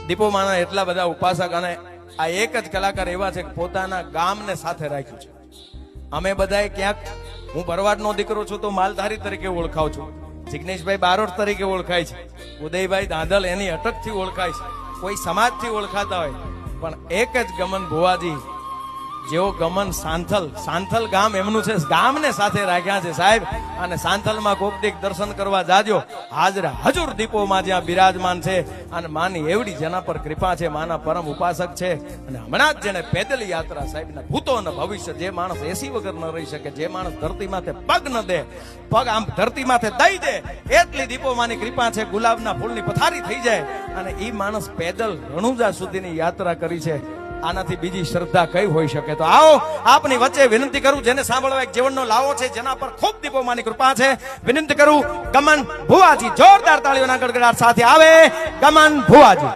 દીપોમાના એટલા બધા ઉપાસક અને આ એક જ કલાકાર એવા છે કે પોતાના ગામને સાથે રાખ્યું છે. અમે બધાએ ક્યાંક, હું ભરવાડનો દીકરો છું તો માલધારી તરીકે ઓળખાવ છું, જિગ્નેશભાઈ બારોટ તરીકે ઓળખાય છે, ઉદયભાઈ દાંધલ એની અટકથી ઓળખાય છે, કોઈ સમાજથી ઓળખાતા હોય, પણ એક જ ગમન ભુવાજી જેવો ગમન સાંથલ ગામ એમનું છે, ગામને સાથે રાખ્યા છે સાહેબ. અને સાંથલમાં કોકદીક દર્શન કરવા જાજો, હાજરા હજુર દીપોમાં જ્યાં બિરાજમાન છે અને માની એવડી જેના પર કૃપા છે, માના પરમ ઉપાસક છે. અને હમણાં જ જેને પેદલ યાત્રા સાહેબના ભૂતો અને ભવિષ્ય, જે માણસ એસી વગર ન રહી શકે, જે માણસ ધરતી માથે પગ ન દે, પગ આમ ધરતી માથે દઈ દે, એટલી દીપોમાંની કૃપા છે, ગુલાબના ફૂલની પથારી થઈ જાય અને ઈ માણસ પેદલ રણુજા સુધીની યાત્રા કરી છે. આનાથી બીજી શ્રદ્ધા કઈ હોઈ શકે? તો આવો આપની વચ્ચે વિનંતી કરું, જેને સાંભળવા એક જીવનનો લાવો છે, જેના પર ખૂબ દીપોમાંની કૃપા છે, વિનંતી કરું ગમન ભુવાજી, જોરદાર તાળીઓના ગડગડાટ સાથે આવે ગમન ભુવાજી.